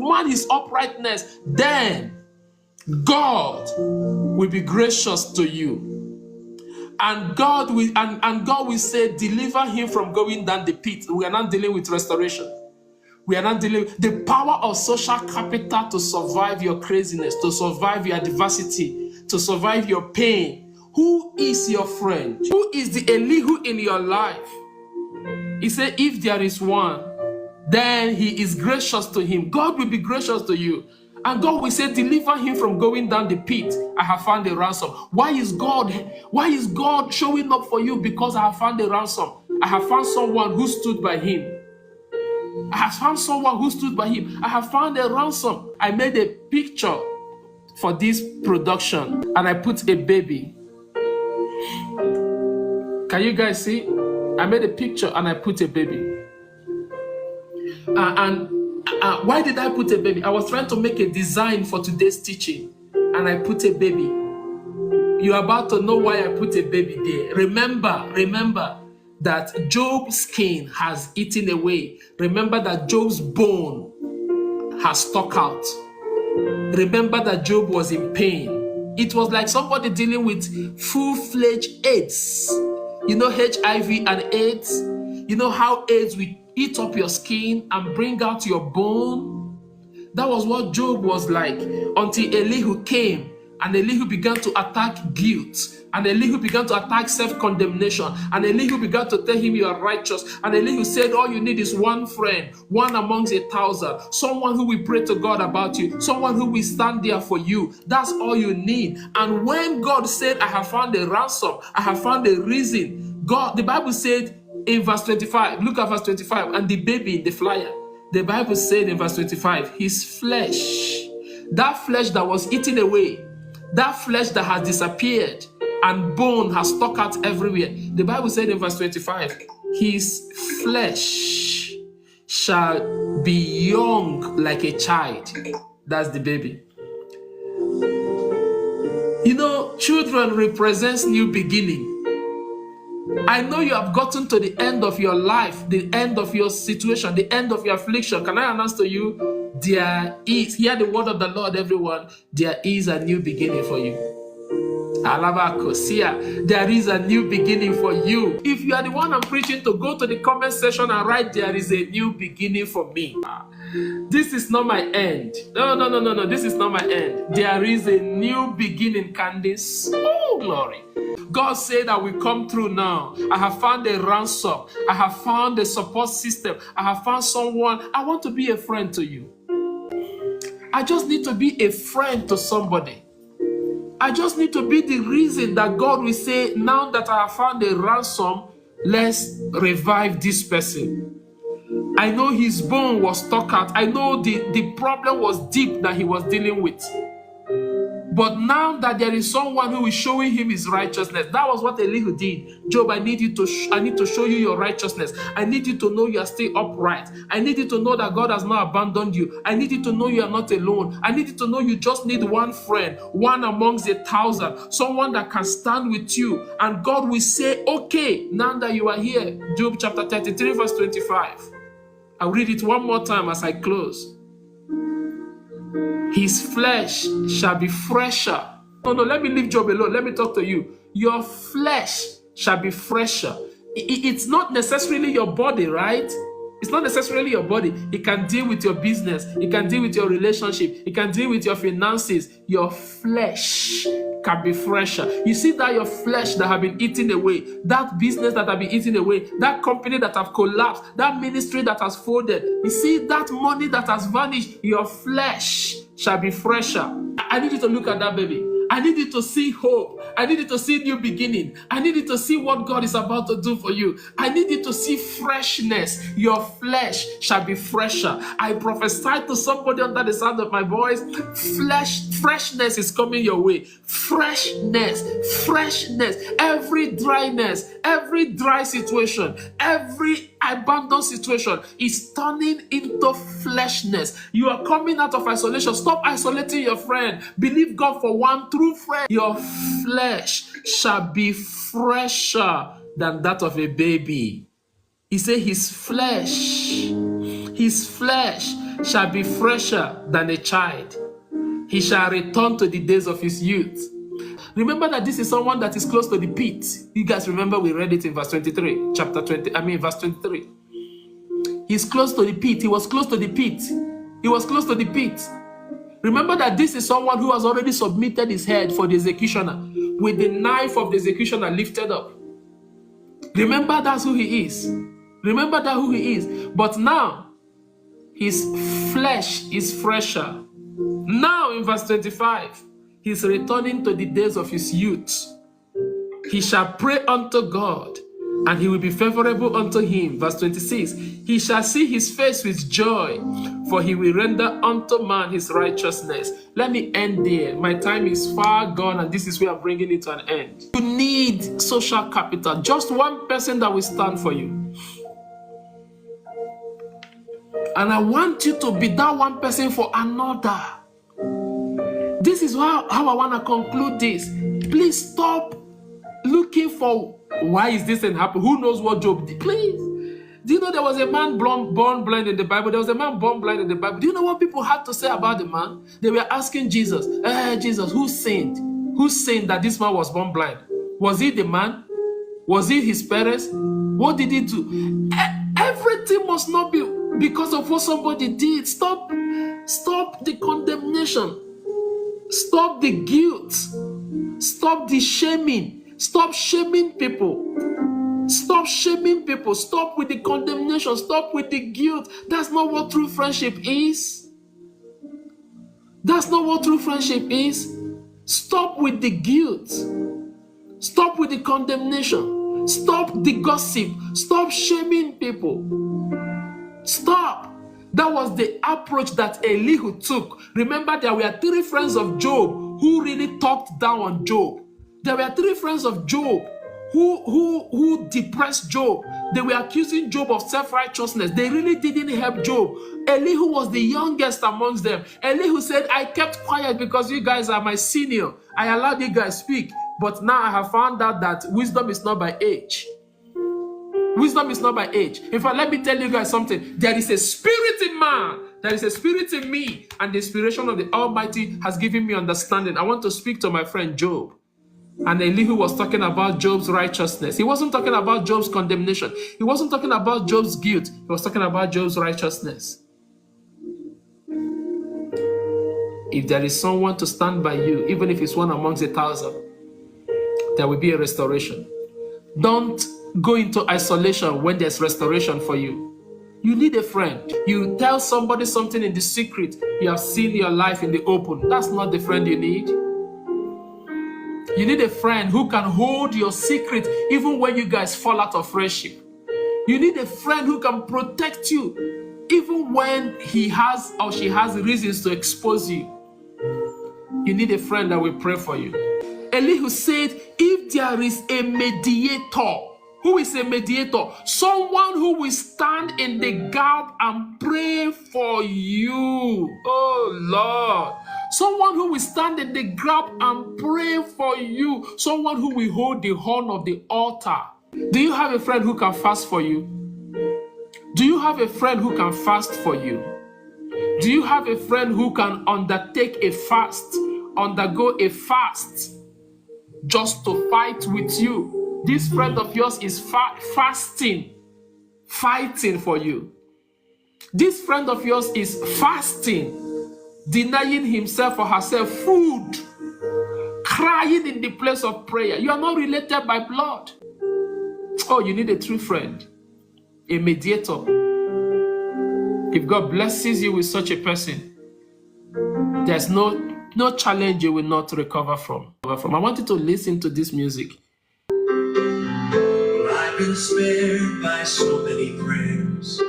uprightness, then God will be gracious to you. And God will say, deliver him from going down the pit. We are not dealing with restoration. We are not dealing with the power of social capital to survive your craziness, to survive your adversity, to survive your pain. Who is your friend? Who is the Elihu in your life? He said, if there is one, then he is gracious to him. God will be gracious to you. And God will say, deliver him from going down the pit. I have found a ransom. Why is God showing up for you? Because I have found a ransom. I have found someone who stood by him. I have found someone who stood by him. I have found a ransom. I made a picture for this production and I put a baby. Can you guys see? I made a picture and I put a baby. Why did I put a baby? I was trying to make a design for today's teaching and I put a baby. You're about to know why I put a baby there. Remember that Job's skin has eaten away. Remember that Job's bone has stuck out. Remember that Job was in pain. It was like somebody dealing with full-fledged AIDS. You know HIV and AIDS? You know how AIDS will, eat up your skin and bring out your bone. That was what Job was like until Elihu came, and Elihu began to attack guilt, and Elihu began to attack self-condemnation, and Elihu began to tell him you are righteous, and Elihu said all you need is one friend, one amongst 1,000, someone who will pray to God about you, someone who will stand there for you. That's all you need. And when God said, I have found a ransom, I have found a reason, God, the Bible said in verse 25, look at verse 25, and the baby in the flyer, the Bible said in verse 25, his flesh, that flesh that was eaten away, that flesh that has disappeared and bone has stuck out everywhere. The Bible said in verse 25, his flesh shall be young like a child. That's the baby. You know, children represents new beginning. I know you have gotten to the end of your life, the end of your situation, the end of your affliction. Can I announce to you, there is, hear the word of the Lord, everyone, there is a new beginning for you. There is a new beginning for you. If you are the one I'm preaching to, go to the comment section and write, there is a new beginning for me. This is not my end. No, this is not my end. There is a new beginning, Candice. Oh, glory. God said I will come through now. I have found a ransom. I have found a support system. I have found someone. I want to be a friend to you. I just need to be a friend to somebody. I just need to be the reason that God will say, now that I have found a ransom, let's revive this person. I know his bone was stuck out. I know the problem was deep that he was dealing with. But now that there is someone who is showing him his righteousness, that was what Elihu did. Job, I need to show you your righteousness. I need you to know you are still upright. I need you to know that God has not abandoned you. I need you to know you are not alone. I need you to know you just need one friend, one amongst 1,000, someone that can stand with you. And God will say, okay, now that you are here. Job chapter 33 verse 25. I'll read it one more time as I close. His flesh shall be fresher. No, let me leave Job alone. Let me talk to you. Your flesh shall be fresher. It's not necessarily your body, right? It's not necessarily your body. It can deal with your business. It can deal with your relationship. It can deal with your finances. Your flesh can be fresher. You see that your flesh that have been eaten away, that business that have been eaten away, that company that have collapsed, that ministry that has folded. You see that money that has vanished, your flesh shall be fresher. I need you to look at that baby. I need you to see hope. I need you to see new beginning. I need you to see what God is about to do for you. I need you to see freshness. Your flesh shall be fresher. I prophesy to somebody under the sound of my voice. Freshness is coming your way. Freshness. Every dryness, every dry situation, every abandoned situation is turning into fleshness. You are coming out of isolation. Stop isolating your friend. Believe God for one true friend. Your flesh shall be fresher than that of a baby. He said his flesh shall be fresher than a child. He shall return to the days of his youth. Remember that this is someone that is close to the pit. You guys remember we read it in verse 23, verse 23. He's close to the pit. He was close to the pit. He was close to the pit. Remember that this is someone who has already submitted his head for the executioner with the knife of the executioner lifted up. Remember that's who he is. Remember that who he is. But now, his flesh is fresher. Now in verse 25, he's returning to the days of his youth. He shall pray unto God, and he will be favorable unto him. Verse 26, he shall see his face with joy, for he will render unto man his righteousness. Let me end there. My time is far gone, and this is where I'm bringing it to an end. You need social capital. Just one person that will stand for you. And I want you to be that one person for another. This is how I want to conclude this. Please stop looking for why is this and happen. Who knows what Job did? Please. Do you know there was a man born blind in the Bible? There was a man born blind in the Bible. Do you know what people had to say about the man? They were asking Jesus, Jesus, who sinned? Who sinned that this man was born blind? Was it the man? Was it his parents? What did he do? Everything must not be because of what somebody did. Stop the condemnation. Stop the guilt. Stop the shaming. Stop shaming people. Stop shaming people. Stop with the condemnation. Stop with the guilt. That's not what true friendship is. That's not what true friendship is. Stop with the guilt. Stop with the condemnation. Stop the gossip. Stop shaming people. Stop. That was the approach that Elihu took. Remember, there were 3 friends of Job who really talked down on Job. There were 3 friends of Job who depressed Job. They were accusing Job of self-righteousness. They really didn't help Job. Elihu was the youngest amongst them. Elihu said, I kept quiet because you guys are my senior. I allowed you guys speak. But now I have found out that wisdom is not by age. Wisdom is not by age. In fact, let me tell you guys something. There is a spirit in man. There is a spirit in me. And the inspiration of the Almighty has given me understanding. I want to speak to my friend Job. And Elihu was talking about Job's righteousness. He wasn't talking about Job's condemnation. He wasn't talking about Job's guilt. He was talking about Job's righteousness. If there is someone to stand by you, even if it's one amongst 1,000, there will be a restoration. Don't go into isolation when there's restoration for you. You need a friend. You tell somebody something in the secret. You have seen your life in the open. That's not the friend you need. You need a friend who can hold your secret even when you guys fall out of friendship. You need a friend who can protect you even when he has or she has reasons to expose you. You need a friend that will pray for you. Elihu said, if there is a mediator, who is a mediator? Someone who will stand in the gap and pray for you. Oh Lord. Someone who will stand in the gap and pray for you. Someone who will hold the horn of the altar. Do you have a friend who can fast for you? Do you have a friend who can fast for you? Do you have a friend who can undertake a fast, undergo a fast, just to fight with you? This friend of yours is fasting, fighting for you. This friend of yours is fasting, denying himself or herself food, crying in the place of prayer. You are not related by blood. Oh, you need a true friend, a mediator. If God blesses you with such a person, there's no challenge you will not recover from. I want you to listen to this music. I've been spared by so many prayers.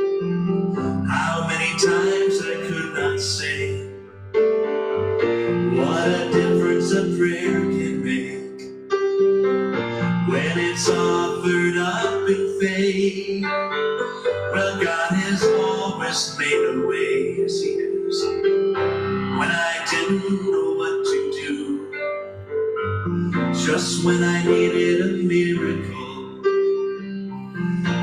How many times I could not say what a difference a prayer can make when it's offered up in faith. Well, God has always made a way, yes He has, when I didn't know what to do, just when I needed a miracle.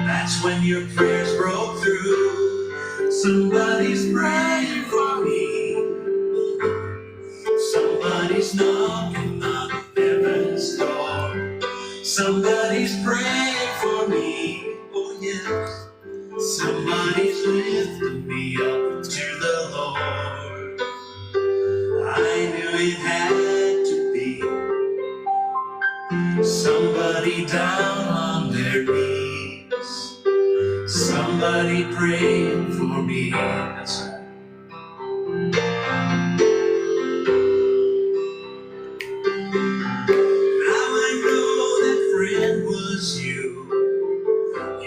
That's when your prayers broke through. Somebody's praying for me. Somebody's knocking on heaven's door. Somebody's praying for me. Oh yes. Somebody's lifting me up to the Lord. I knew it had to be somebody down on their knees. Somebody praying for me. That's right. Now I know that friend was you.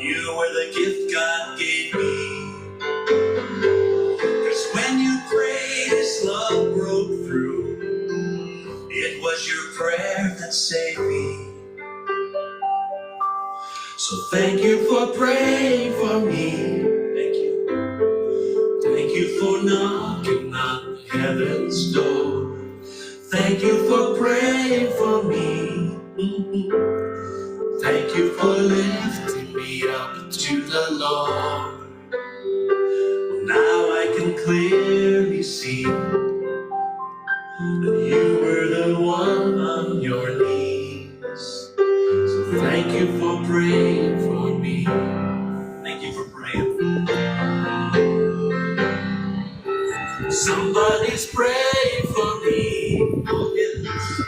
You were the gift God gave me. 'Cause when you prayed, His love broke through. It was your prayer that saved me. So thank you for praying for me. Thank you. Thank you for knocking on heaven's door. Thank you for praying for me. Thank you for lifting me up to the Lord. Now I can clearly see that you were the one on your knees. So thank you for praying for me. Thank you for praying. Somebody's praying for me. Oh, yes.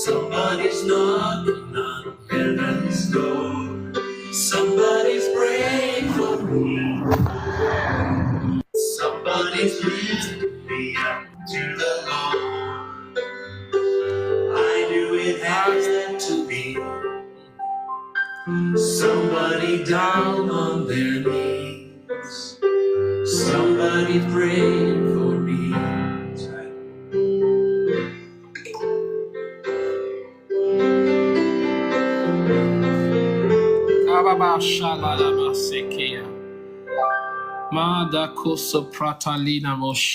Somebody's knocking on heaven's door. Somebody's praying for me. Somebody's lifting me up to the Lord. I knew it had to be somebody down on their knees. Somebody praying for me. Ababa shalala masekeya. Mada koso pratalina mosh.